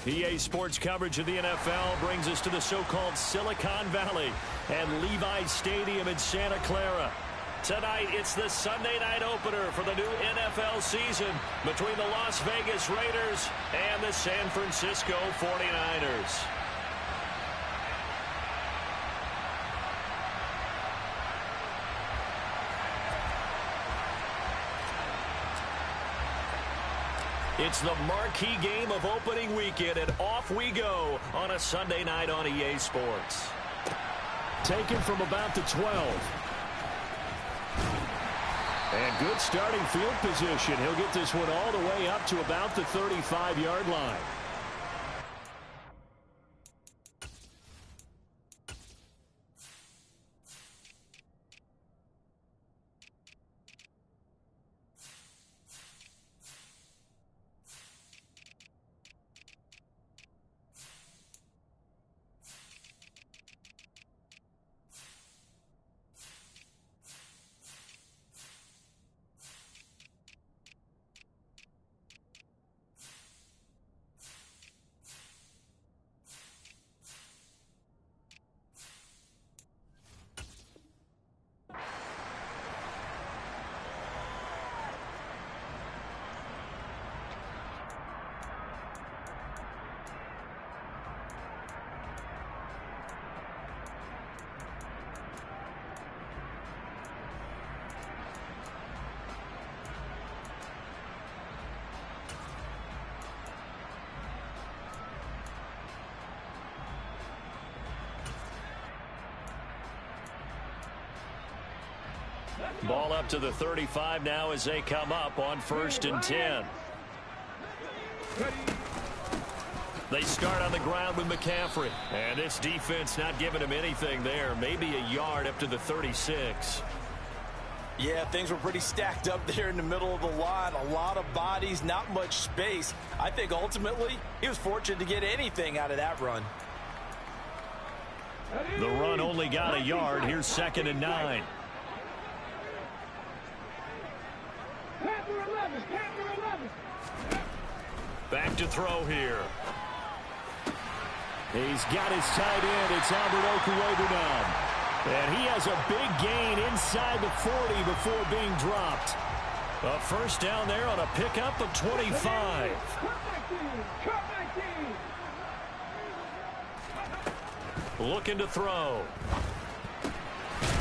EA Sports coverage of the NFL brings us to the so-called Silicon Valley and Levi's Stadium in Santa Clara. Tonight, it's the Sunday night opener for the new NFL season between the Las Vegas Raiders and the San Francisco 49ers. It's the marquee game of opening weekend, and off we go on a Sunday night on EA Sports. Taken from about the 12. And good starting field position. He'll get this one all the way up to about the 35-yard line. Ball up to the 35 now as they come up on 1st and 10. They start on the ground with McCaffrey. And this defense not giving him anything there. Maybe a yard up to the 36. Yeah, things were pretty stacked up there in the middle of the line. A lot of bodies, not much space. I think ultimately he was fortunate to get anything out of that run. The run only got a yard. Here's 2nd and 9. Back to throw here. He's got his tight end. It's Albert Okwuegbunam. And he has a big gain inside the 40 before being dropped. A first down there on a pickup of 25. Looking to throw.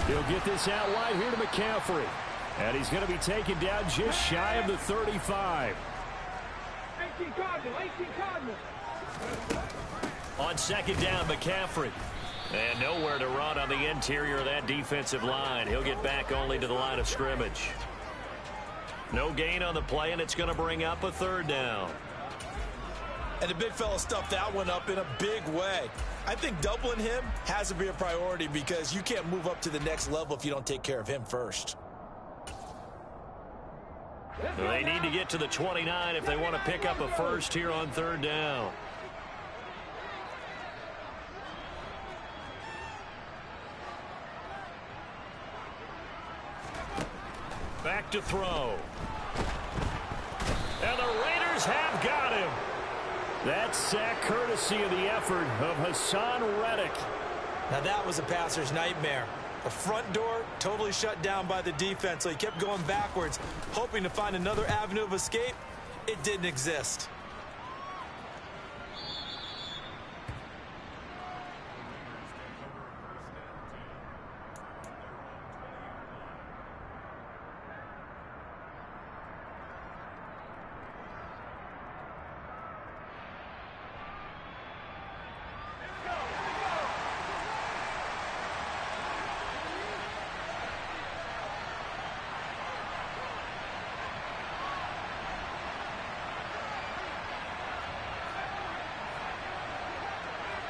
He'll get this out wide here to McCaffrey. And he's going to be taken down just shy of the 35. On 2nd down, McCaffrey. And nowhere to run on the interior of that defensive line. He'll get back only to the line of scrimmage. No gain on the play, and it's going to bring up a 3rd down. And the big fella stuffed that one up in a big way. I think doubling him has to be a priority because you can't move up to the next level if you don't take care of him first. They need to get to the 29 if they want to pick up a first here on 3rd down. Back to throw. And the Raiders have got him. That sack courtesy of the effort of Hassan Reddick. Now that was a passer's nightmare. The front door totally shut down by the defense, so he kept going backwards, hoping to find another avenue of escape. It didn't exist.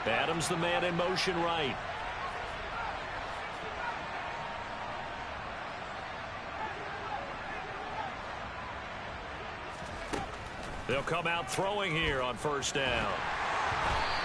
Adams the man in motion right. They'll come out throwing here on 1st down.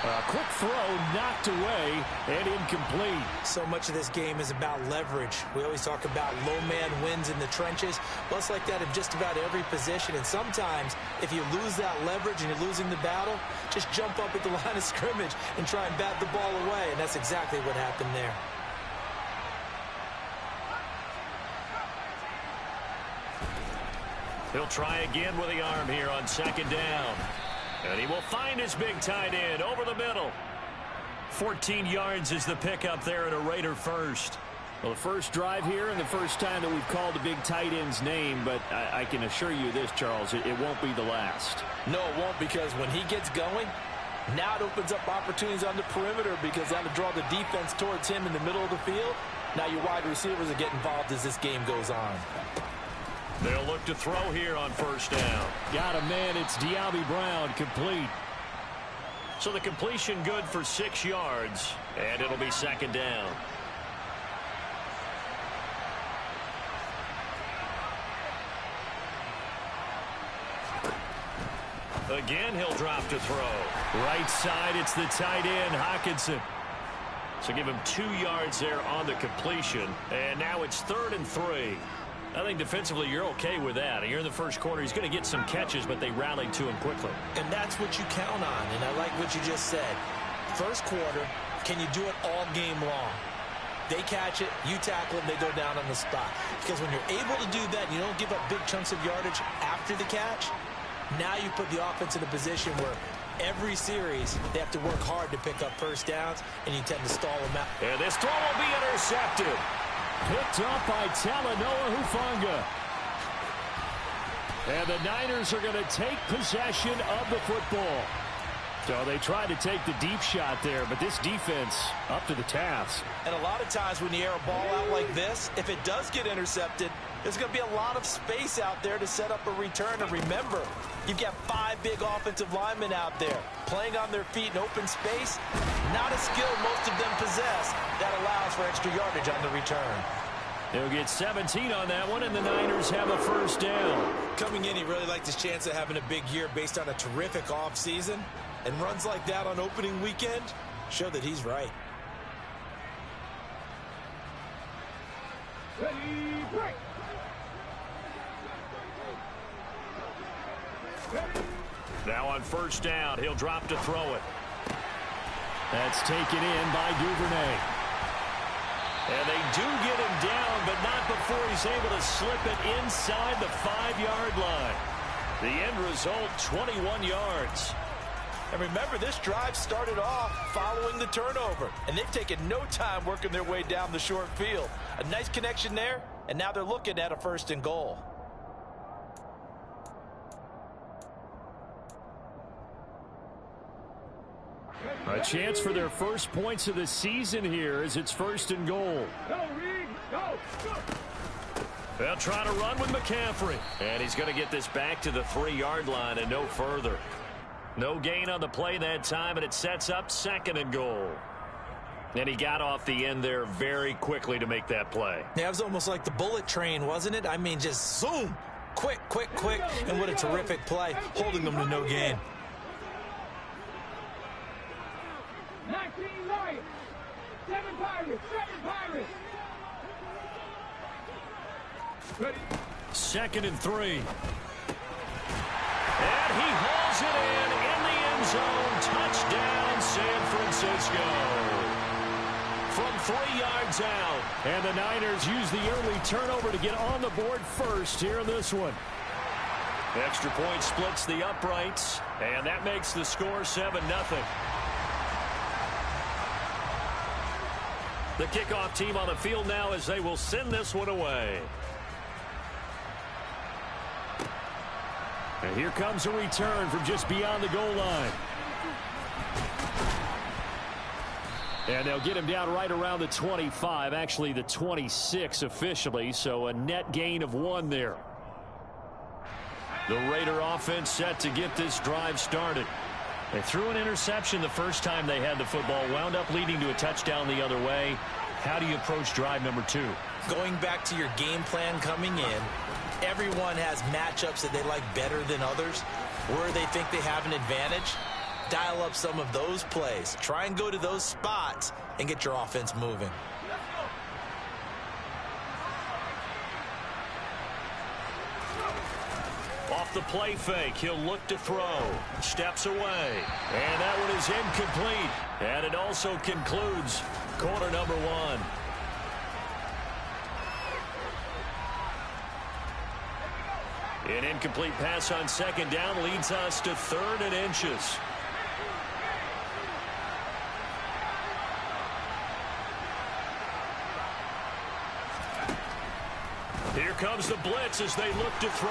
A quick throw knocked away and incomplete. So much of this game is about leverage. We always talk about low man wins in the trenches. Well, it's like that in just about every position. And sometimes if you lose that leverage and you're losing the battle, just jump up at the line of scrimmage and try and bat the ball away. And that's exactly what happened there. He'll try again with the arm here on second down. And he will find his big tight end over the middle. 14 yards is the pickup there at a Raider first. Well, the first drive here and the first time that we've called the big tight end's name, but I can assure you this, Charles, it won't be the last. No, it won't, because when he gets going, now it opens up opportunities on the perimeter because that'll draw the defense towards him in the middle of the field. Now your wide receivers will get involved as this game goes on. They'll look to throw here on first down. Got a man. It's De'Ami Brown, complete. So the completion good for 6 yards, and it'll be second down. Again, he'll drop to throw. Right side, it's the tight end, Hockenson. So give him 2 yards there on the completion, and now it's 3rd and 3. I think defensively you're okay with that. You're in the first quarter. He's going to get some catches, but they rallied to him quickly. And that's what you count on, and I like what you just said. First quarter, can you do it all game long? They catch it, you tackle them, they go down on the spot. Because when you're able to do that and you don't give up big chunks of yardage after the catch, now you put the offense in a position where every series they have to work hard to pick up first downs, and you tend to stall them out. And this throw will be intercepted. Picked up by Talanoa Hufanga. And the Niners are going to take possession of the football. So they tried to take the deep shot there, but this defense up to the task. And a lot of times when you air a ball out like this, if it does get intercepted, there's going to be a lot of space out there to set up a return. And remember, you've got 5 big offensive linemen out there playing on their feet in open space. Not a skill most of them possess that allows for extra yardage on the return. They'll get 17 on that one, and the Niners have a first down. Coming in, he really liked his chance of having a big year based on a terrific offseason. And runs like that on opening weekend show that he's right. Ready, break. Now on first down, he'll drop to throw it. That's taken in by Duvernay. And they do get him down, but not before he's able to slip it inside the 5-yard line. The end result, 21 yards. And remember, this drive started off following the turnover. And they've taken no time working their way down the short field. A nice connection there, and now they're looking at a 1st and goal. A chance for their first points of the season here as it's 1st and goal. Go, Reed, go. They'll try to run with McCaffrey. And he's going to get this back to the 3-yard line and no further. No gain on the play that time, and it sets up 2nd and goal. And he got off the end there very quickly to make that play. Yeah, it was almost like the bullet train, wasn't it? I mean, just zoom. Quick, quick, quick. And what a terrific play, holding them to no gain. 19 Lions, 7 Pirates, 7 Pirates. Ready. 2nd and 3. And he hauls it in the end zone. Touchdown, San Francisco. From 3 yards out. And the Niners use the early turnover to get on the board first here in this one. Extra point splits the uprights, and that makes the score 7-0. The kickoff team on the field now as they will send this one away. And here comes a return from just beyond the goal line. And they'll get him down right around the 25, actually the 26 officially, so a net gain of 1 there. The Raider offense set to get this drive started. They threw an interception the first time they had the football, wound up leading to a touchdown the other way. How do you approach drive number 2? Going back to your game plan coming in, everyone has matchups that they like better than others, where they think they have an advantage. dial up some of those plays. Try and go to those spots and get your offense moving. Off the play fake, he'll look to throw. Steps away. And that one is incomplete. And it also concludes quarter number one. An incomplete pass on second down leads us to 3rd and inches. Here comes the blitz as they look to throw.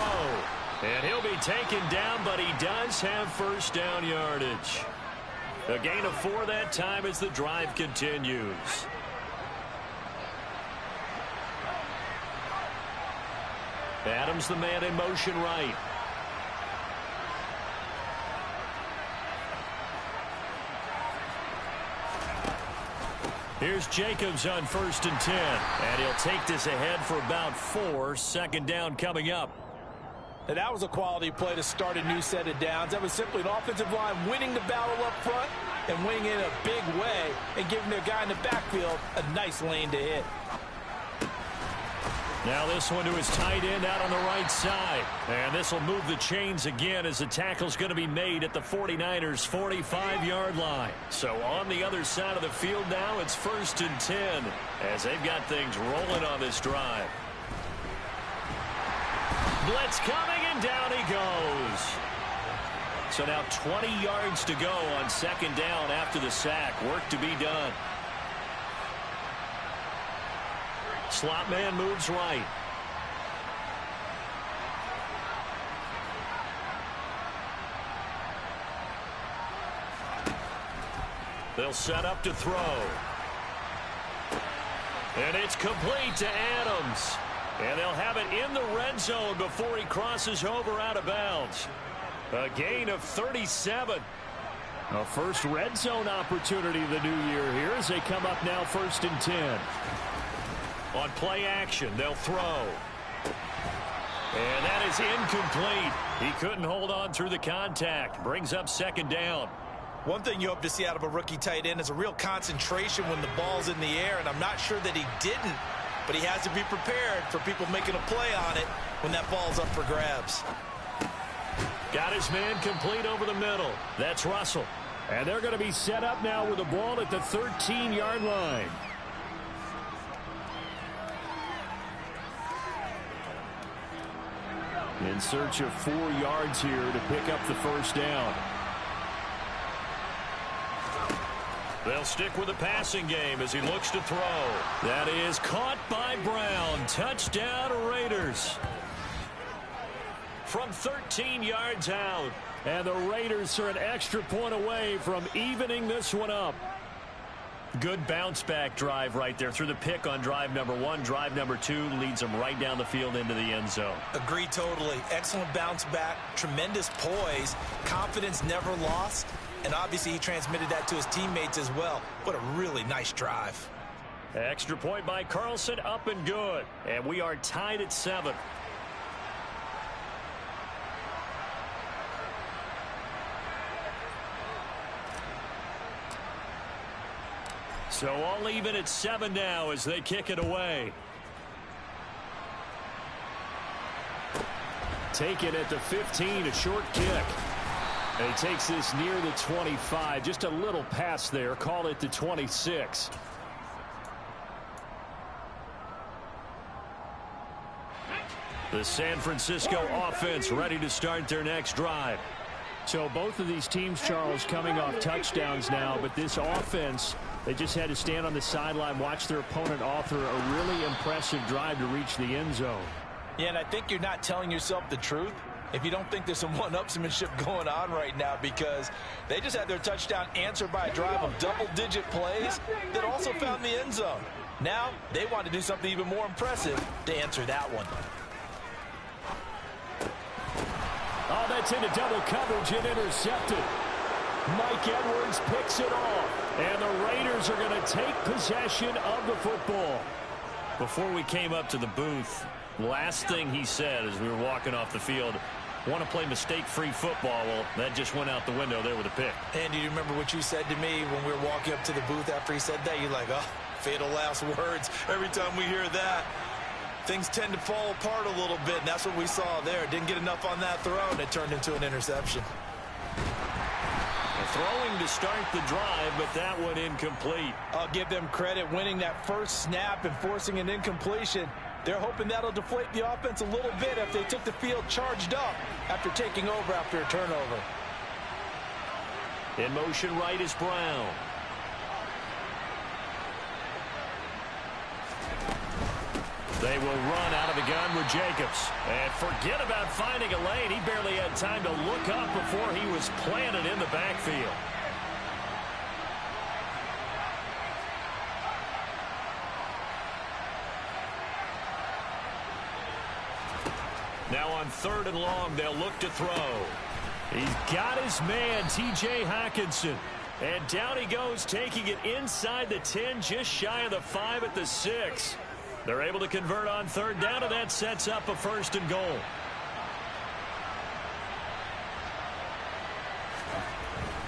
And he'll be taken down, but he does have first down yardage. A gain of 4 that time as the drive continues. Adams the man in motion right. Here's Jacobs on 1st and 10. And he'll take this ahead for about 4. Second down coming up. And that was a quality play to start a new set of downs. That was simply an offensive line winning the battle up front and winning it in a big way and giving their guy in the backfield a nice lane to hit. Now this one to his tight end out on the right side. And this will move the chains again as the tackle's going to be made at the 49ers' 45-yard line. So on the other side of the field now, it's 1st and 10 as they've got things rolling on this drive. Blitz coming, and down he goes. So now 20 yards to go on second down after the sack. Work to be done. Slot man moves right. They'll set up to throw. And it's complete to Adams. And they'll have it in the red zone before he crosses over out of bounds. A gain of 37. A first red zone opportunity the new year here as they come up now 1st and 10. On play action, they'll throw. And that is incomplete. He couldn't hold on through the contact. Brings up second down. One thing you hope to see out of a rookie tight end is a real concentration when the ball's in the air, and I'm not sure that he didn't. But he has to be prepared for people making a play on it when that ball's up for grabs. Got his man complete over the middle. That's Russell. And they're going to be set up now with the ball at the 13-yard line. In search of 4 yards here to pick up the first down. They'll stick with the passing game as he looks to throw. That is caught by Brown. Touchdown Raiders. From 13 yards out. And the Raiders are an extra point away from evening this one up. Good bounce back drive right there through the pick on drive number 1. Drive number 2 leads them right down the field into the end zone. Agree totally. Excellent bounce back. Tremendous poise. Confidence never lost. And obviously he transmitted that to his teammates as well. What a really nice drive. Extra point by Carlson, up and good. And we are tied at 7. So all even at 7 now as they kick it away. Taken at the 15, a short kick. And he takes this near the 25. Just a little pass there. Call it the 26. The San Francisco offense ready to start their next drive. So both of these teams, Charles, coming off touchdowns now. But this offense, they just had to stand on the sideline, watch their opponent author a really impressive drive to reach the end zone. Yeah, and I think you're not telling yourself the truth if you don't think there's some one-upsmanship going on right now, because they just had their touchdown answered by a drive of double-digit plays that also found the end zone. Now they want to do something even more impressive to answer that one. Oh, that's into double coverage and intercepted. Mike Edwards picks it off, and the Raiders are going to take possession of the football. Before we came up to the booth, last thing he said as we were walking off the field, want to play mistake-free football. Well, that just went out the window there with a pick. And do you remember what you said to me when we were walking up to the booth after he said that? You're like, oh, fatal last words. Every time we hear that, things tend to fall apart a little bit, and that's what we saw there. Didn't get enough on that throw, and it turned into an interception. Throwing to start the drive, but that one incomplete. I'll give them credit winning that first snap and forcing an incompletion. They're hoping that'll deflate the offense a little bit if they took the field charged up after taking over after a turnover. In motion right is Brown. They will run out of the gun with Jacobs. And forget about finding a lane. He barely had time to look up before he was planted in the backfield. Now on 3rd and long, they'll look to throw. He's got his man, T.J. Hockenson. And down he goes, taking it inside the 10, just shy of the 5 at the 6. They're able to convert on 3rd down, and that sets up a 1st and goal.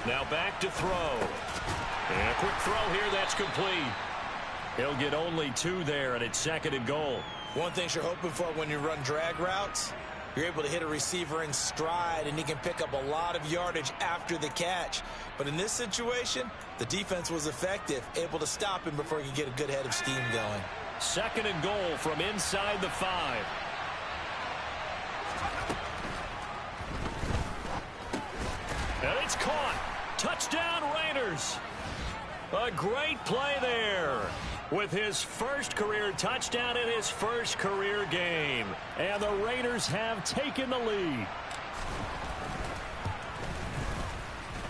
Now back to throw. And a quick throw here, that's complete. He'll get only 2 there, and it's 2nd and goal. One thing you're hoping for when you run drag routes, you're able to hit a receiver in stride, and he can pick up a lot of yardage after the catch. But in this situation, the defense was effective, able to stop him before he could get a good head of steam going. 2nd and goal from inside the 5. And it's caught. Touchdown, Raiders. A great play there with his first career touchdown in his first career game. And the Raiders have taken the lead.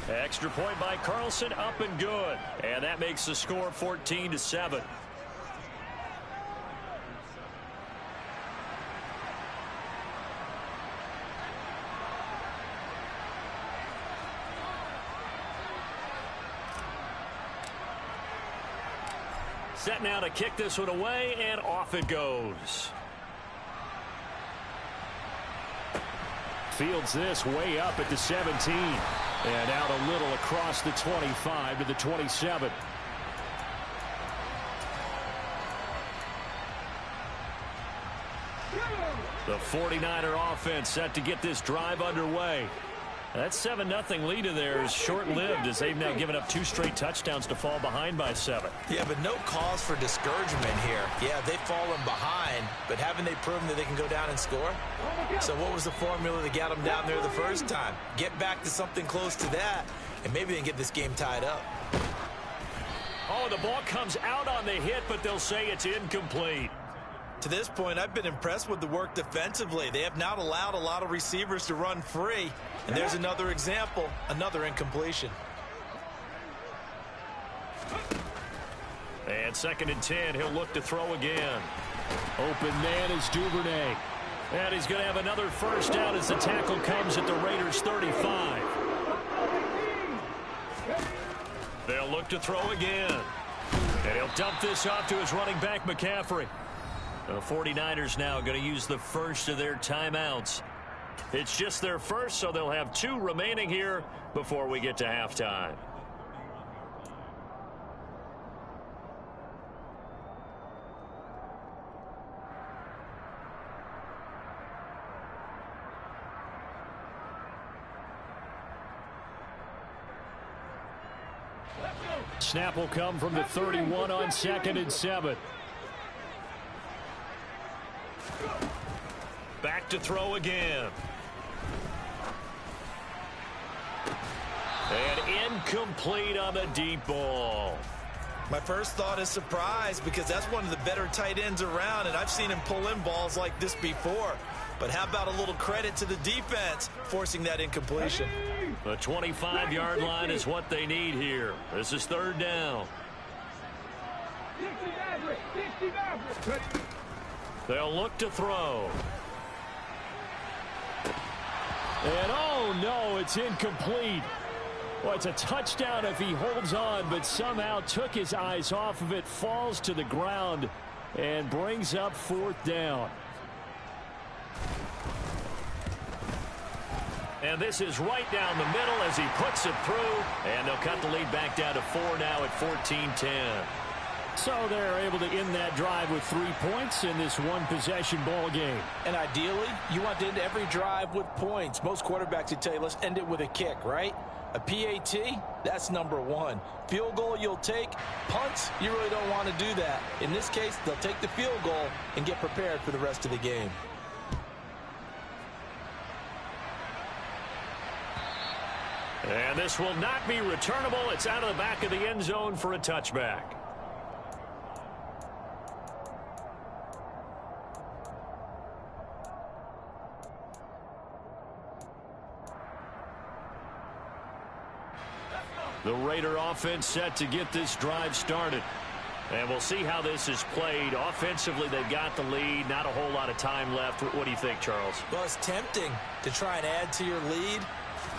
Extra point by Carlson, up and good. And that makes the score 14-7. Set now to kick this one away, and off it goes. Fields this way up at the 17. And out a little across the 25 to the 27. The 49er offense set to get this drive underway. That 7-0 lead of theirs short-lived as they've now given up 2 straight touchdowns to fall behind by 7. Yeah, but no cause for discouragement here. Yeah, they've fallen behind, but haven't they proven that they can go down and score? So what was the formula that got them down there the first time? Get back to something close to that, and maybe they can get this game tied up. Oh, the ball comes out on the hit, but they'll say it's incomplete. To this point, I've been impressed with the work defensively. They have not allowed a lot of receivers to run free. And there's another example, another incompletion. And 2nd and 10, he'll look to throw again. Open man is Duvernay. And he's going to have another first down as the tackle comes at the Raiders' 35. They'll look to throw again. And he'll dump this off to his running back, McCaffrey. The 49ers now going to use the first of their timeouts. It's just their first, so they'll have 2 remaining here before we get to halftime. Snap will come from the 31 on 2nd and 7. Back to throw again. And incomplete on the deep ball. My first thought is surprise because that's one of the better tight ends around, and I've seen him pull in balls like this before. But how about a little credit to the defense forcing that incompletion? The 25-yard line is what they need here. This is 3rd down. They'll look to throw. And oh no, it's incomplete. Well, it's a touchdown if he holds on, but somehow took his eyes off of it, falls to the ground, and brings up 4th down. And this is right down the middle as he puts it through. And they'll cut the lead back down to 4 now at 14-10. So they're able to end that drive with 3 points in this one-possession ball game. And ideally, you want to end every drive with points. Most quarterbacks would tell you, let's end it with a kick, right? A PAT, that's number 1. Field goal you'll take. Punts, you really don't want to do that. In this case, they'll take the field goal and get prepared for the rest of the game. And this will not be returnable. It's out of the back of the end zone for a touchback. The Raider offense set to get this drive started. And we'll see how this is played. Offensively, they've got the lead. Not a whole lot of time left. What do you think, Charles? Well, it's tempting to try and add to your lead,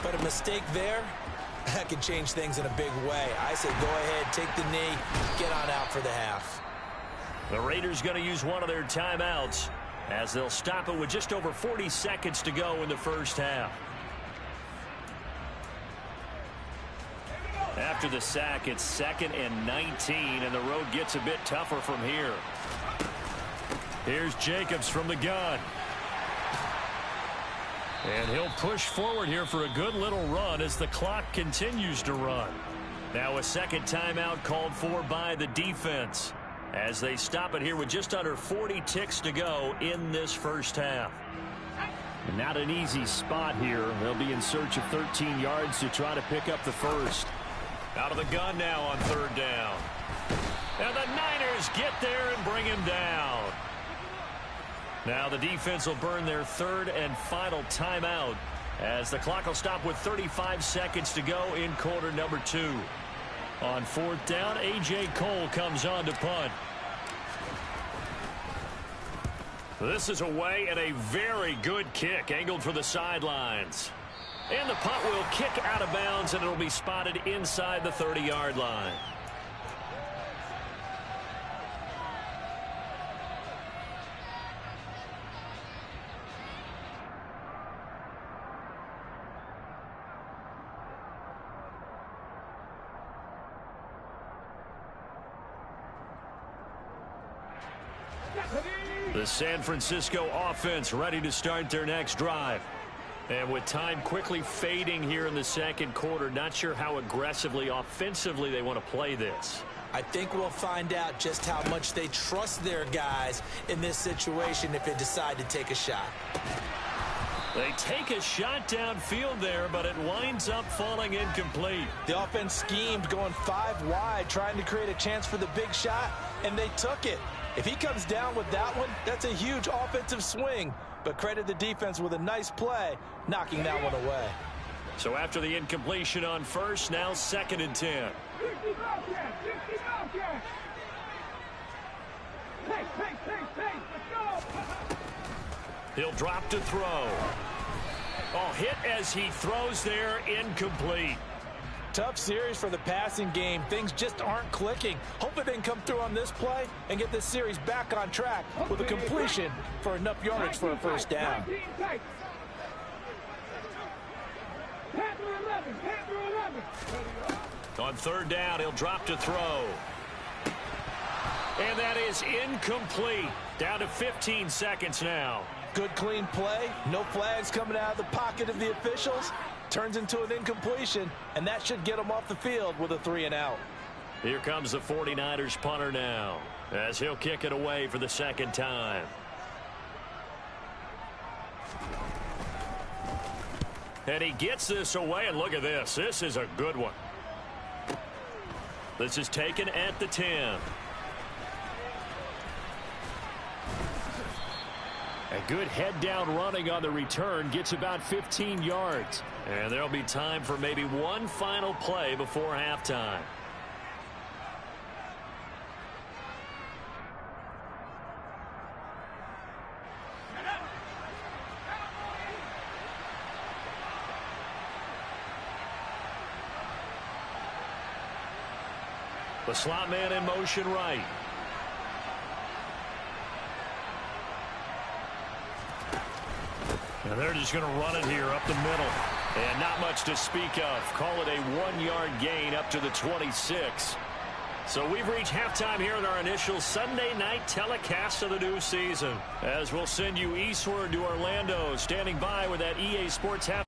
but a mistake there, that can change things in a big way. I say go ahead, take the knee, get on out for the half. The Raiders going to use one of their timeouts as they'll stop it with just over 40 seconds to go in the first half. After the sack, it's 2nd and 19, and the road gets a bit tougher from here. Here's Jacobs from the gun. And he'll push forward here for a good little run as the clock continues to run. Now a second timeout called for by the defense as they stop it here with just under 40 ticks to go in this first half. Not an easy spot here. They'll be in search of 13 yards to try to pick up the first. Out of the gun now on 3rd down. And the Niners get there and bring him down. Now the defense will burn their 3rd and final timeout as the clock will stop with 35 seconds to go in quarter number 2. On 4th down, A.J. Cole comes on to punt. This is away and a very good kick angled for the sidelines. And the punt will kick out of bounds, and it'll be spotted inside the 30-yard line. The San Francisco offense ready to start their next drive. And with time quickly fading here in the second quarter, not sure how aggressively, offensively they want to play this. I think we'll find out just how much they trust their guys in this situation if they decide to take a shot. They take a shot downfield there, but it winds up falling incomplete. The offense schemed going 5 wide, trying to create a chance for the big shot, and they took it. If he comes down with that one, that's a huge offensive swing. But credit the defense with a nice play, knocking that one away. So after the incompletion on first, now 2nd and 10. He'll drop to throw. Oh, hit as he throws there, incomplete. Tough series for the passing game. Things just aren't clicking. Hopefully they can come through on this play and get this series back on track with a completion for enough yardage for a first down. On 3rd down, he'll drop to throw. And that is incomplete. Down to 15 seconds now. Good clean play. No flags coming out of the pocket of the officials. Turns into an incompletion, and that should get him off the field with a 3 and out. Here comes the 49ers punter now as he'll kick it away for the second time. And he gets this away, and look at this. This is a good one. This is taken at the 10. A good head-down running on the return gets about 15 yards. And there'll be time for maybe one final play before halftime. The slot man in motion right. And they're just going to run it here up the middle. And not much to speak of. Call it a 1-yard gain up to the 26. So we've reached halftime here in our initial Sunday night telecast of the new season. As we'll send you eastward to Orlando, standing by with that EA Sports half.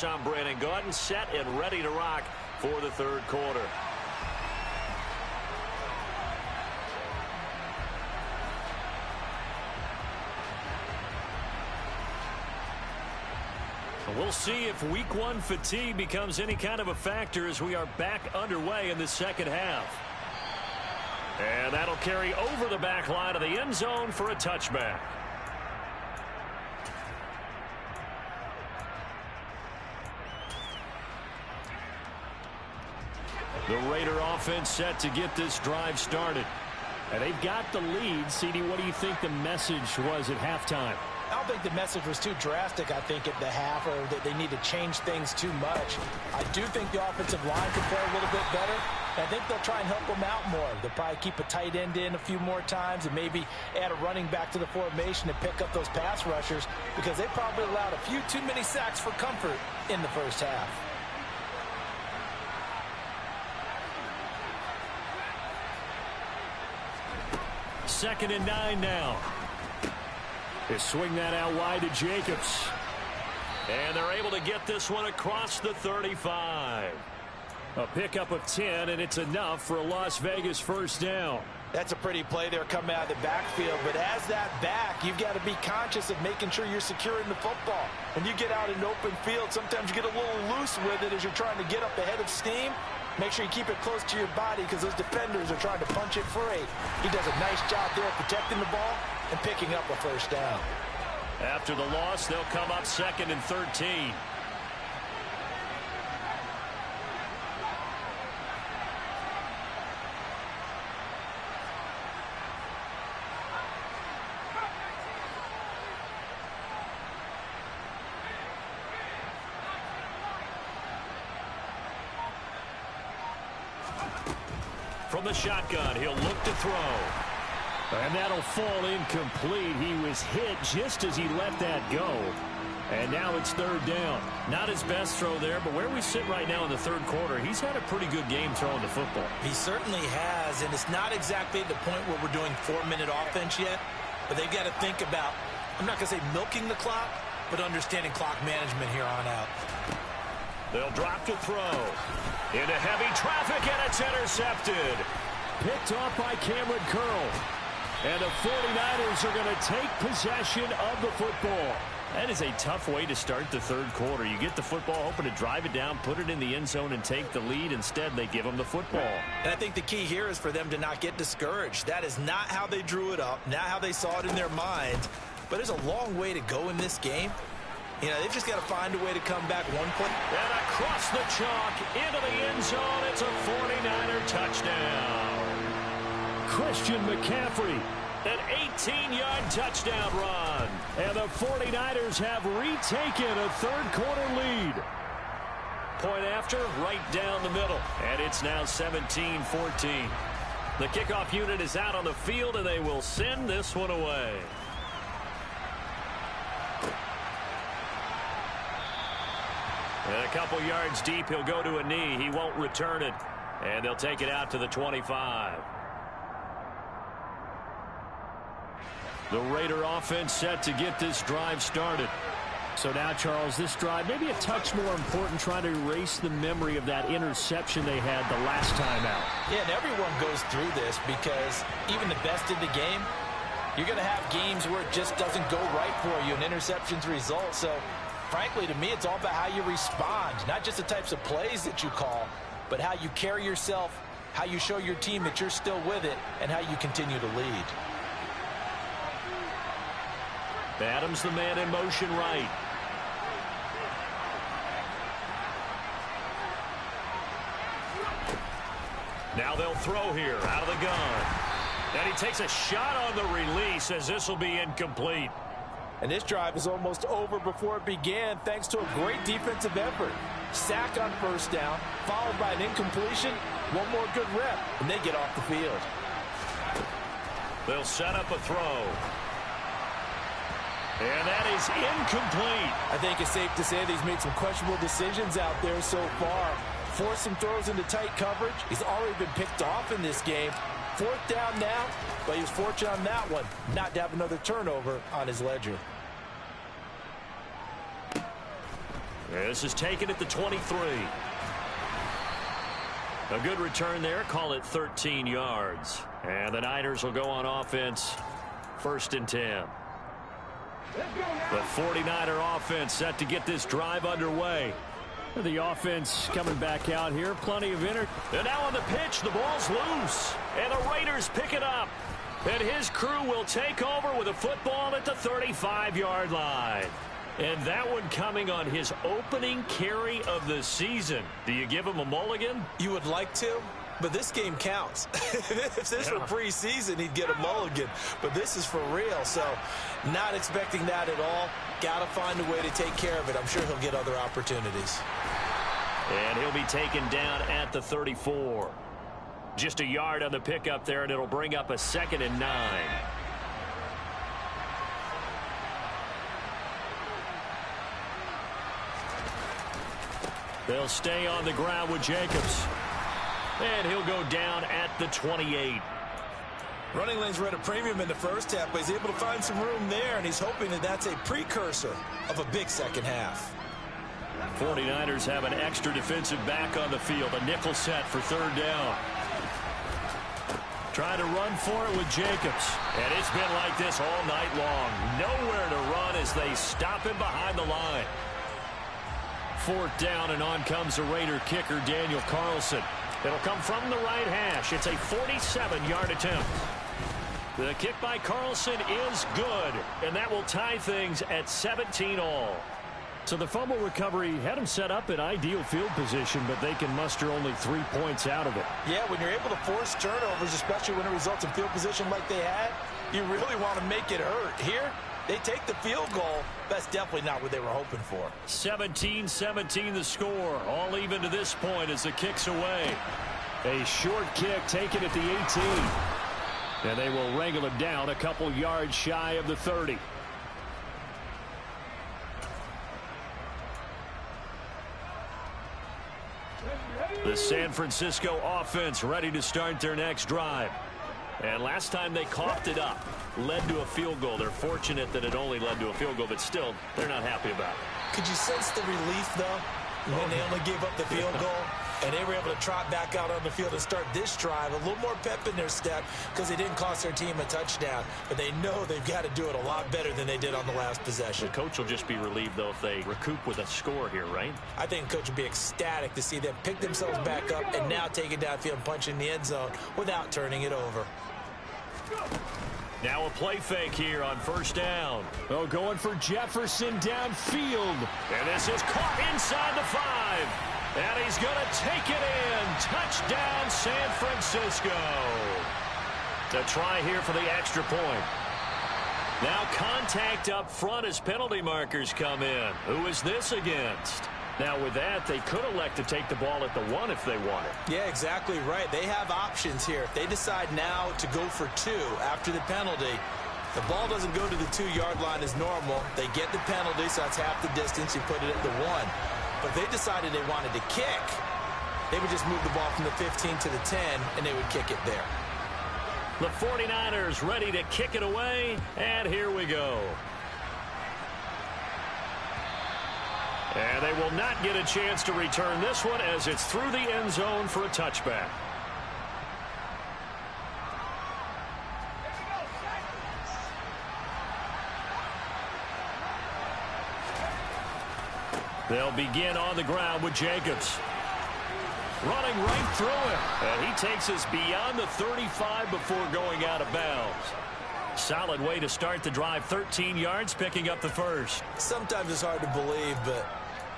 I'm Brandon Gaudin, set and ready to rock for the third quarter. We'll see if week one fatigue becomes any kind of a factor as we are back underway in the second half. And that'll carry over the back line of the end zone for a touchback. The Raider offense set to get this drive started. And they've got the lead. CD, what do you think the message was at halftime? I don't think the message was too drastic, I think, at the half, or that they need to change things too much. I do think the offensive line could play a little bit better. I think they'll try and help them out more. They'll probably keep a tight end in a few more times and maybe add a running back to the formation and pick up those pass rushers because they probably allowed a few too many sacks for comfort in the first half. Second and 9 now. They swing that out wide to Jacobs. And they're able to get this one across the 35. A pickup of 10, and it's enough for a Las Vegas first down. That's a pretty play there coming out of the backfield. But as that back, you've got to be conscious of making sure you're securing the football. When you get out in open field, sometimes you get a little loose with it as you're trying to get up ahead of steam. Make sure you keep it close to your body because those defenders are trying to punch it free. He does a nice job there protecting the ball and picking up a first down. After the loss, they'll come up second and 13. From the shotgun, he'll look to throw. And that'll fall incomplete. He was hit just as he let that go. And now it's third down. Not his best throw there, but where we sit right now in the third quarter, he's had a pretty good game throwing the football. He certainly has, and it's not exactly the point where we're doing 4-minute offense yet, but they've got to think about, I'm not going to say milking the clock, but understanding clock management here on out. They'll drop to throw. Into heavy traffic, and it's intercepted. Picked off by Cameron Curl. And the 49ers are going to take possession of the football. That is a tough way to start the third quarter. You get the football, hoping to drive it down, put it in the end zone, and take the lead. Instead, they give them the football. And I think the key here is for them to not get discouraged. That is not how they drew it up, not how they saw it in their minds. But there's a long way to go in this game. You know, they've just got to find a way to come back one play. And across the chalk, into the end zone, it's a 49er touchdown. Christian McCaffrey. An 18-yard touchdown run. And the 49ers have retaken a third-quarter lead. Point after, right down the middle. And it's now 17-14. The kickoff unit is out on the field, and they will send this one away. And a couple yards deep, he'll go to a knee. He won't return it. And they'll take it out to the 25. The Raider offense set to get this drive started. So now, Charles, this drive maybe a touch more important, trying to erase the memory of that interception they had the last time out. Yeah, and everyone goes through this because even the best in the game, you're going to have games where it just doesn't go right for you and interceptions result. So, frankly, to me, it's all about how you respond, not just the types of plays that you call, but how you carry yourself, how you show your team that you're still with it, and how you continue to lead. Adams, the man in motion right. Now they'll throw here out of the gun. And he takes a shot on the release as this will be incomplete. And this drive is almost over before it began thanks to a great defensive effort. Sack on first down, followed by an incompletion, one more good rep, and they get off the field. They'll set up a throw. And that is incomplete. I think it's safe to say that he's made some questionable decisions out there so far. Forced some throws into tight coverage. He's already been picked off in this game. Fourth down now, but he was fortunate on that one not to have another turnover on his ledger. This is taken at the 23. A good return there. Call it 13 yards. And the Niners will go on offense. 1st and 10. The 49er offense set to get this drive underway. The offense coming back out here. Plenty of energy. And now on the pitch, the ball's loose. And the Raiders pick it up. And his crew will take over with a football at the 35-yard line. And that one coming on his opening carry of the season. Do you give him a mulligan? You would like to, but this game counts. If this were preseason, he'd get a mulligan. But this is for real, so not expecting that at all. Got to find a way to take care of it. I'm sure he'll get other opportunities. And he'll be taken down at the 34. Just a yard on the pickup there, and it'll bring up a 2nd and 9. They'll stay on the ground with Jacobs. And he'll go down at the 28. Running lanes were at a premium in the first half, but he's able to find some room there, and he's hoping that that's a precursor of a big second half. 49ers have an extra defensive back on the field. A nickel set for 3rd down. Trying to run for it with Jacobs. And it's been like this all night long. Nowhere to run as they stop him behind the line. 4th down, and on comes the Raider kicker, Daniel Carlson. It'll come from the right hash. It's a 47-yard attempt. The kick by Carlson is good, and that will tie things at 17 all. So the fumble recovery had them set up in ideal field position, but they can muster only 3 points out of it. Yeah, when you're able to force turnovers, especially when it results in field position like they had, you really want to make it hurt. Here, they take the field goal. That's definitely not what they were hoping for. 17-17 the score. All even to this point as the kick's away. A short kick taken at the 18. And they will wrangle it down a couple yards shy of the 30. The San Francisco offense ready to start their next drive. And last time they coughed it up, led to a field goal. They're fortunate that it only led to a field goal, but still, they're not happy about it. Could you sense the relief, though, when they only gave up the field goal? And they were able to trot back out on the field and start this drive. A little more pep in their step because they didn't cost their team a touchdown. But they know they've got to do it a lot better than they did on the last possession. The coach will just be relieved, though, if they recoup with a score here, right? I think the coach would be ecstatic to see them pick themselves back up and now take it downfield and punch in the end zone without turning it over. Now a play fake here on 1st down. Oh, going for Jefferson downfield. And this is caught inside the 5. And he's going to take it in. Touchdown, San Francisco. A try here for the extra point. Now contact up front as penalty markers come in. Who is this against? Now with that, they could elect to take the ball at the 1 if they wanted. Yeah, exactly right. They have options here. If they decide now to go for 2 after the penalty, the ball doesn't go to the 2-yard line as normal. They get the penalty, so that's half the distance. You put it at the 1. But if they decided they wanted to kick, they would just move the ball from the 15 to the 10, and they would kick it there. The 49ers ready to kick it away, and here we go. And they will not get a chance to return this one as it's through the end zone for a touchback. They'll begin on the ground with Jacobs. Running right through him. And he takes us beyond the 35 before going out of bounds. Solid way to start the drive. 13 yards, picking up the first. Sometimes it's hard to believe, but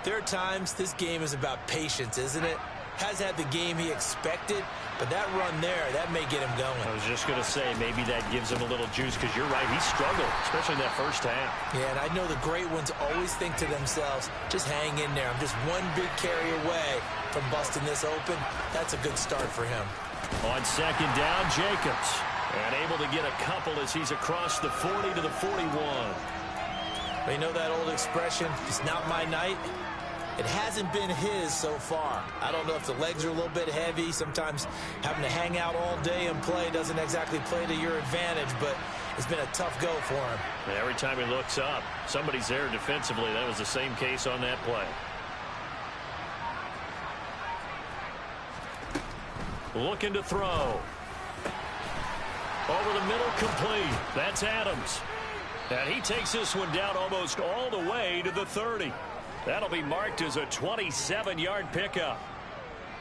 there are times this game is about patience, isn't it? has had the game he expected, but that run there, that may get him going. I was just going to say, maybe that gives him a little juice, because you're right, he struggled, especially in that first half. Yeah, and I know the great ones always think to themselves, just hang in there. I'm just one big carry away from busting this open. That's a good start for him. On second down, Jacobs. And able to get a couple as he's across the 40 to the 41. You know that old expression, it's not my night? It hasn't been his so far. I don't know if the legs are a little bit heavy. Sometimes having to hang out all day and play doesn't exactly play to your advantage, but it's been a tough go for him. And every time he looks up, somebody's there defensively. That was the same case on that play. Looking to throw. Over the middle, complete. That's Adams. And he takes this one down almost all the way to the 30. That'll be marked as a 27-yard pickup.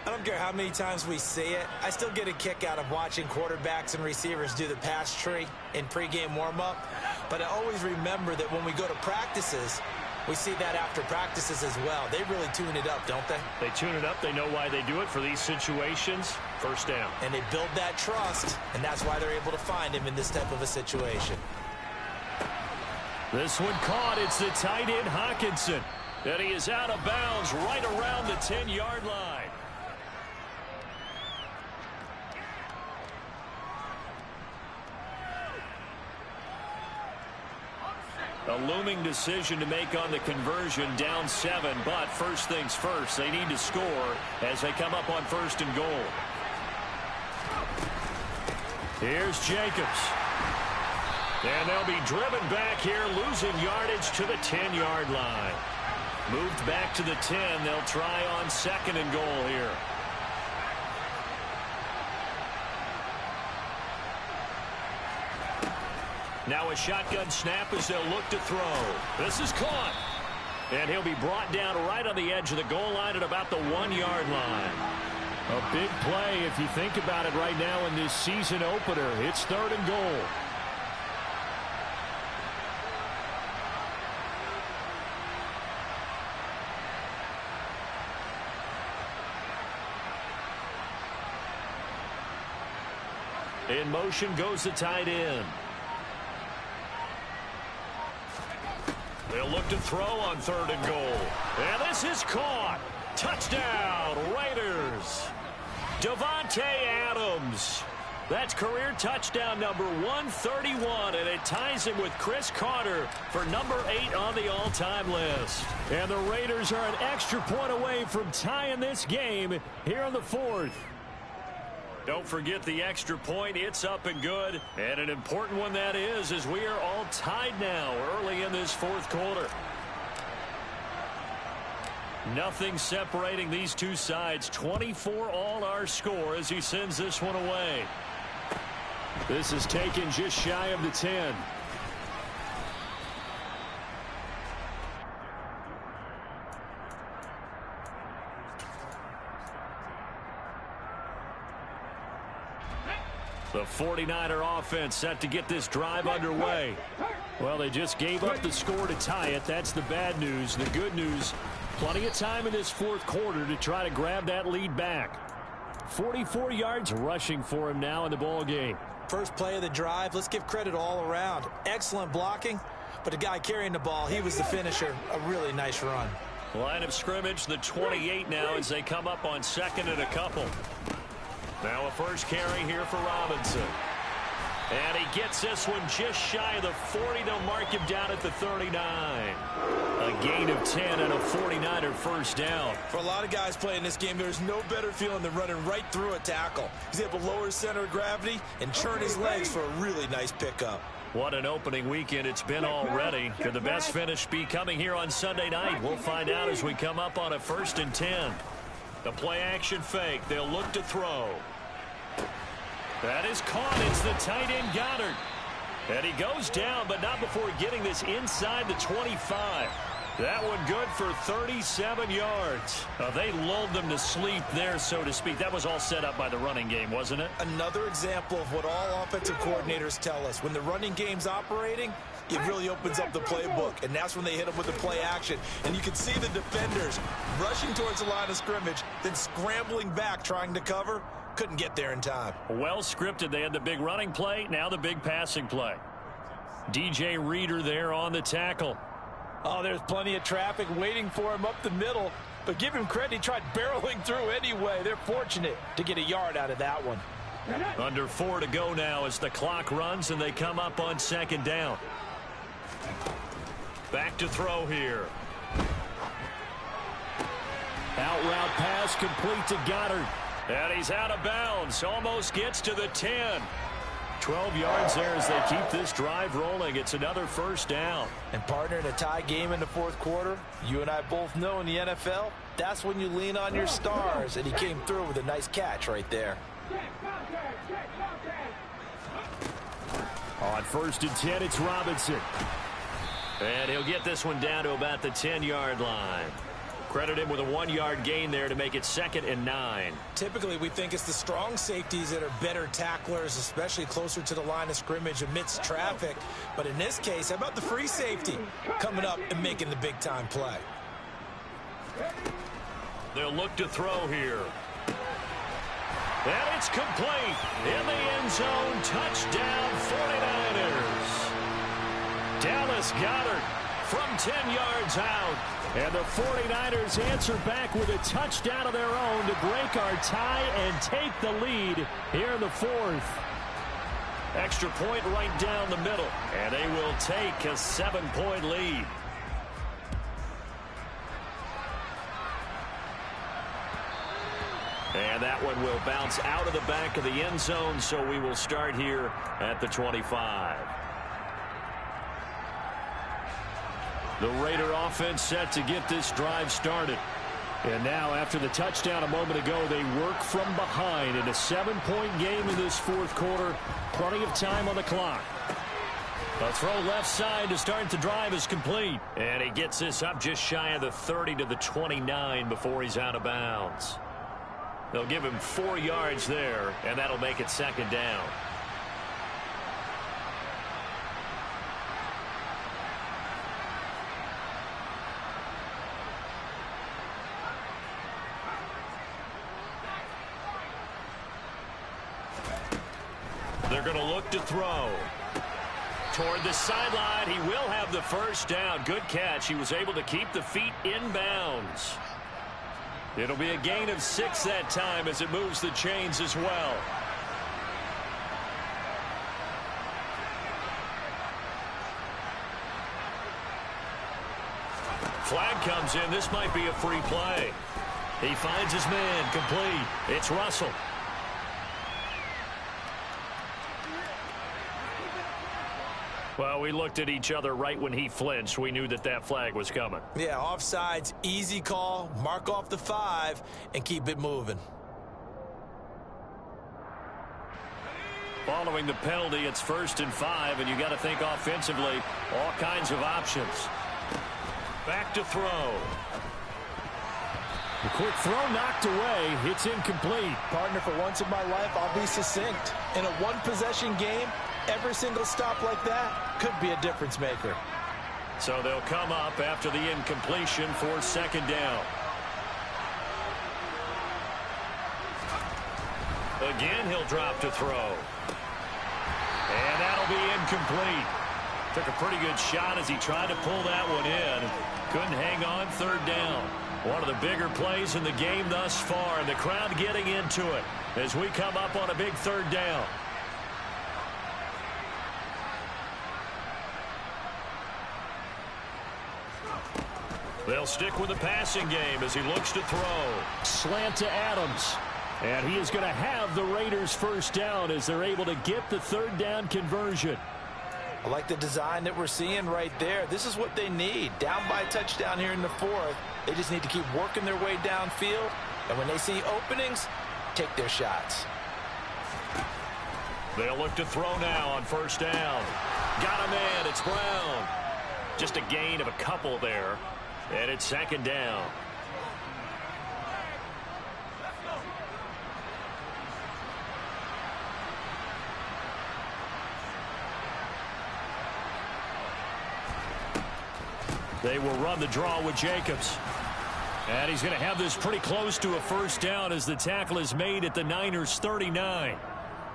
I don't care how many times we see it. I still get a kick out of watching quarterbacks and receivers do the pass tree in pregame warm-up. But I always remember that when we go to practices, we see that after practices as well. They really tune it up, don't they? They tune it up. They know why they do it for these situations. First down. And they build that trust, and that's why they're able to find him in this type of a situation. This one caught. It's the tight end, Hawkinson. And he is out of bounds right around the 10-yard line. A looming decision to make on the conversion, down 7. But first things first, they need to score as they come up on first and goal. Here's Jacobs. And they'll be driven back here, losing yardage to the 10-yard line. Moved back to the 10. They'll try on second and goal here. Now a shotgun snap as they'll look to throw. This is caught. And he'll be brought down right on the edge of the goal line at about the 1-yard line. A big play if you think about it right now in this season opener. It's third and goal. In motion goes the tight end. They'll look to throw on third and goal. And this is caught. Touchdown, Raiders. Davante Adams. That's career touchdown number 131, and it ties him with Chris Carter for number 8 on the all-time list. And the Raiders are an extra point away from tying this game here in the 4th. Don't forget the extra point. It's up and good. And an important one that is, as we are all tied now early in this 4th quarter. Nothing separating these two sides. 24 all our score as he sends this one away. This is taken just shy of the 10. The 49er offense set to get this drive underway. Well, they just gave up the score to tie it. That's the bad news. The good news, plenty of time in this 4th quarter to try to grab that lead back. 44 yards rushing for him now in the ball game. First play of the drive, let's give credit all around. Excellent blocking, but the guy carrying the ball, he was the finisher. A really nice run. Line of scrimmage, the 28 now as they come up on second and a couple. Now a first carry here for Robinson. And he gets this one just shy of the 40. They'll mark him down at the 39. A gain of 10 and a 49er first down. For a lot of guys playing this game, there's no better feeling than running right through a tackle. He's able to lower his center of gravity and turn his legs for a really nice pickup. What an opening weekend it's been already. Could the best finish be coming here on Sunday night? We'll find out as we come up on a 1st and 10. The play action fake. They'll look to throw. That is caught. It's the tight end Goddard. And he goes down, but not before getting this inside the 25. That one good for 37 yards. They lulled them to sleep there, so to speak. That was all set up by the running game, wasn't it? Another example of what all offensive coordinators tell us. When the running game's operating, it really opens up the playbook, and that's when they hit him with the play action. And you can see the defenders rushing towards the line of scrimmage, then scrambling back trying to cover. Couldn't get there in time. Well scripted. They had the big running play, now the big passing play. DJ Reader there on the tackle. Oh, there's plenty of traffic waiting for him up the middle. But give him credit, he tried barreling through anyway. They're fortunate to get a yard out of that one. Under 4 to go now as the clock runs and they come up on second down. Back to throw here. Out route pass complete to Goddard. And he's out of bounds. Almost gets to the 10. 12 yards there as they keep this drive rolling. It's another first down. And partner, in a tie game in the fourth quarter, you and I both know in the NFL, that's when you lean on your stars. And he came through with a nice catch right there. On 1st and 10, it's Robinson. And he'll get this one down to about the 10-yard line. Credit him with a 1-yard gain there to make it 2nd and 9. Typically, we think it's the strong safeties that are better tacklers, especially closer to the line of scrimmage amidst traffic. But in this case, how about the free safety coming up and making the big-time play? They'll look to throw here. And it's complete. In the end zone, touchdown 49ers. Dallas Goedert from 10 yards out. And the 49ers answer back with a touchdown of their own to break our tie and take the lead here in the 4th. Extra point right down the middle. And they will take a 7-point lead. And that one will bounce out of the back of the end zone, so we will start here at the 25. The Raider offense set to get this drive started. And now, after the touchdown a moment ago, they work from behind in a 7-point game in this fourth quarter. Plenty of time on the clock. A throw left side to start the drive is complete. And he gets this up just shy of the 30 to the 29 before he's out of bounds. They'll give him 4 yards there, and that'll make it 2nd down. They're going to look to throw. Toward the sideline, he will have the first down. Good catch. He was able to keep the feet in bounds. It'll be a gain of 6 that time as it moves the chains as well. Flag comes in. This might be a free play. He finds his man complete. It's Russell. Well, we looked at each other right when he flinched. We knew that that flag was coming. Yeah, offsides, easy call, mark off the 5, and keep it moving. Following the penalty, it's 1st and 5, and you got to think offensively, all kinds of options. Back to throw. The quick throw knocked away. It's incomplete. Partner, for once in my life, I'll be succinct. In a one-possession game, every single stop like that could be a difference maker. So they'll come up after the incompletion for 2nd down. Again, he'll drop to throw. And that'll be incomplete. Took a pretty good shot as he tried to pull that one in. Couldn't hang on 3rd down. One of the bigger plays in the game thus far, and the crowd getting into it as we come up on a big 3rd down. They'll stick with the passing game as he looks to throw. Slant to Adams. And he is going to have the Raiders' first down as they're able to get the 3rd down conversion. I like the design that we're seeing right there. This is what they need. Down by a touchdown here in the 4th. They just need to keep working their way downfield. And when they see openings, take their shots. They'll look to throw now on 1st down. Got him in. It's Brown. Just a gain of a couple there. And it's 2nd down. They will run the draw with Jacobs. And he's going to have this pretty close to a first down as the tackle is made at the Niners' 39.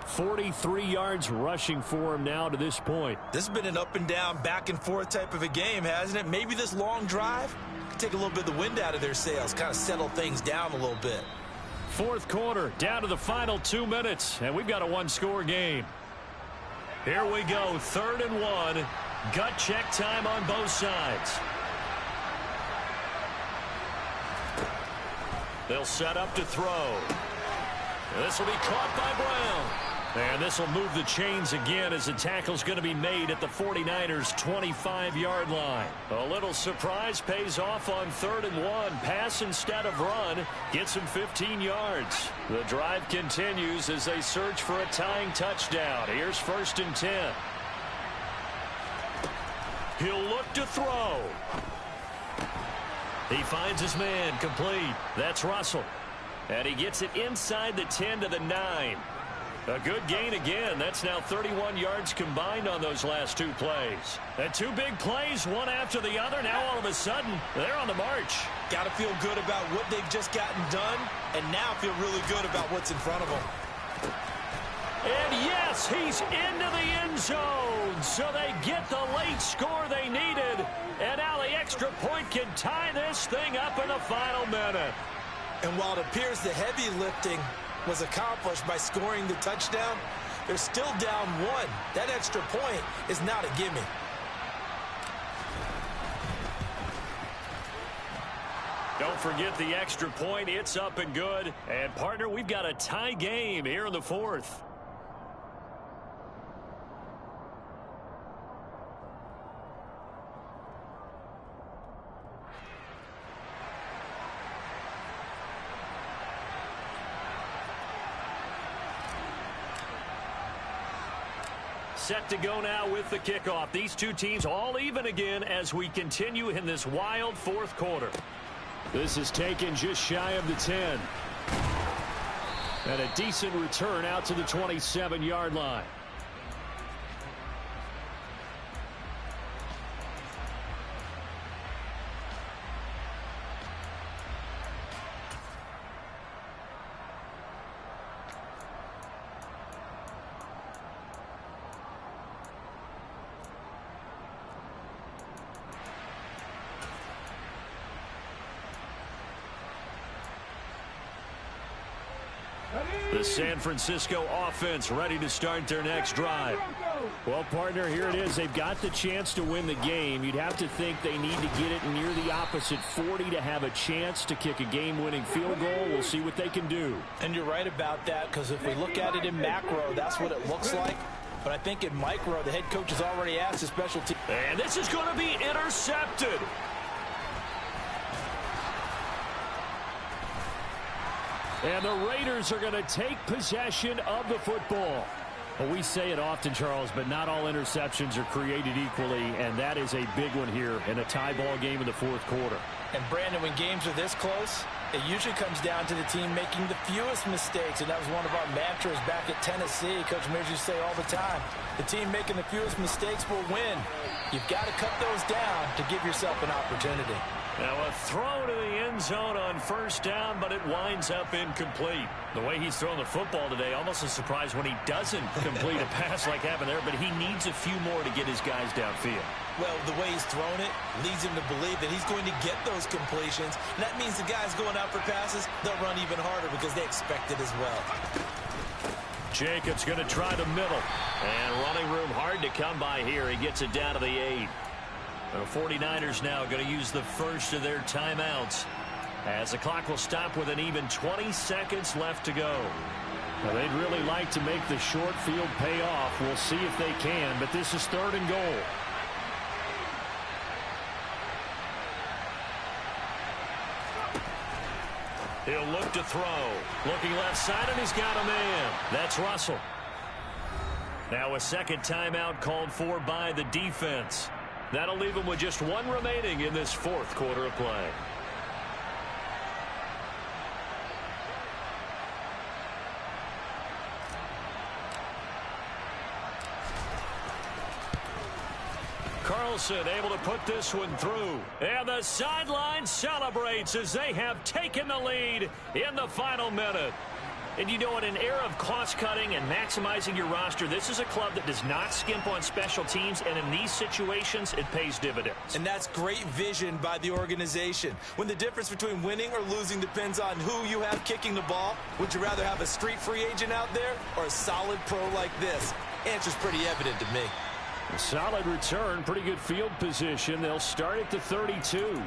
43 yards rushing for him now to this point. This has been an up and down, back and forth type of a game, hasn't it? Maybe this long drive could take a little bit of the wind out of their sails, kind of settle things down a little bit. Fourth quarter, down to the final 2 minutes, and we've got a one-score game. Here we go, 3rd and 1. Gut check time on both sides. They'll set up to throw. This will be caught by Brown. And this will move the chains again as the tackle's going to be made at the 49ers' 25-yard line. A little surprise pays off on 3rd and 1. Pass instead of run. Gets him 15 yards. The drive continues as they search for a tying touchdown. Here's 1st and 10. He'll look to throw. He finds his man complete. That's Russell. And he gets it inside the 10 to the 9. A good gain again. That's now 31 yards combined on those last 2 plays. And 2 big plays, one after the other. Now all of a sudden, they're on the march. Got to feel good about what they've just gotten done, and now feel really good about what's in front of them. And yes, he's into the end zone. So they get the late score they needed. And now the extra point can tie this thing up in the final minute. And while it appears the heavy lifting was accomplished by scoring the touchdown, they're still down 1. That extra point is not a gimme. Don't forget the extra point. It's up and good. And, partner, we've got a tie game here in the 4th. Set to go now with the kickoff. These two teams all even again as we continue in this wild 4th quarter. This is taken just shy of the 10. And a decent return out to the 27-yard line. The San Francisco offense ready to start their next drive. Well, partner, here it is. They've got the chance to win the game. You'd have to think they need to get it near the opposite 40 to have a chance to kick a game-winning field goal. We'll see what they can do. And you're right about that, because if we look at it in macro, that's what it looks like. But I think in micro, the head coach has already asked the special team. And this is going to be intercepted. And the Raiders are going to take possession of the football. Well, we say it often, Charles, but not all interceptions are created equally, and that is a big one here in a tie ball game in the 4th quarter. And, Brandon, when games are this close, it usually comes down to the team making the fewest mistakes, and that was one of our mantras back at Tennessee. Coach Mears used to say all the time, the team making the fewest mistakes will win. You've got to cut those down to give yourself an opportunity. Now a throw to the end zone on 1st down, but it winds up incomplete. The way he's throwing the football today, almost a surprise when he doesn't complete a pass like happened there, but he needs a few more to get his guys downfield. Well, the way he's thrown it leads him to believe that he's going to get those completions. And that means the guys going out for passes, they'll run even harder because they expect it as well. Jacobs going to try the middle. And running room hard to come by here. He gets it down to the 8. The 49ers now going to use the first of their timeouts as the clock will stop with an even 20 seconds left to go. Well, they'd really like to make the short field pay off. We'll see if they can, but this is 3rd and goal. He'll look to throw. Looking left side, and he's got a man. That's Russell. Now a second timeout called for by the defense. That'll leave him with just 1 remaining in this 4th quarter of play. Carlson able to put this one through. And the sideline celebrates as they have taken the lead in the final minute. And you know, in an era of cost-cutting and maximizing your roster, this is a club that does not skimp on special teams, and in these situations, it pays dividends. And that's great vision by the organization. When the difference between winning or losing depends on who you have kicking the ball, would you rather have a street free agent out there or a solid pro like this? Answer's pretty evident to me. A solid return, pretty good field position. They'll start at the 32.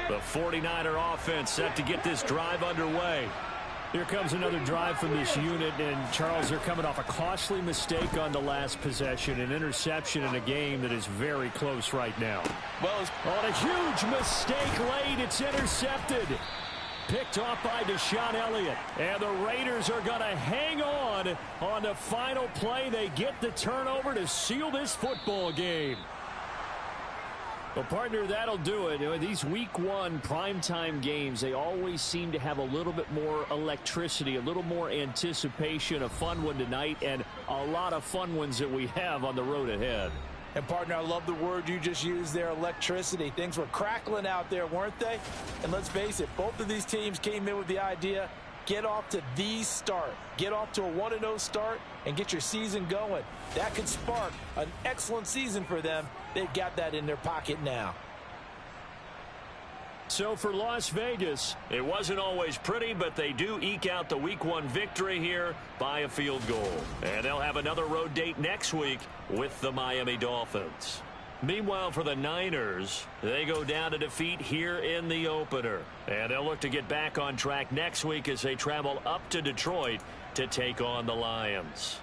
The 49er offense set to get this drive underway. Here comes another drive from this unit, and Charles, they're coming off a costly mistake on the last possession, an interception in a game that is very close right now. Well, on a huge mistake late, it's intercepted. Picked off by Deshaun Elliott. And the Raiders are going to hang on the final play. They get the turnover to seal this football game. Well, partner, that'll do it. These week one primetime games, they always seem to have a little bit more electricity, a little more anticipation. A fun one tonight, and a lot of fun ones that we have on the road ahead. And, partner, I love the word you just used there, electricity. Things were crackling out there, weren't they? And let's face it, both of these teams came in with the idea, get off to the start. Get off to a 1-0 start and get your season going. That could spark an excellent season for them. They've got that in their pocket now. So for Las Vegas, it wasn't always pretty, but they do eke out the week one victory here by a field goal. And they'll have another road date next week with the Miami Dolphins. Meanwhile, for the Niners, they go down to defeat here in the opener. And they'll look to get back on track next week as they travel up to Detroit to take on the Lions.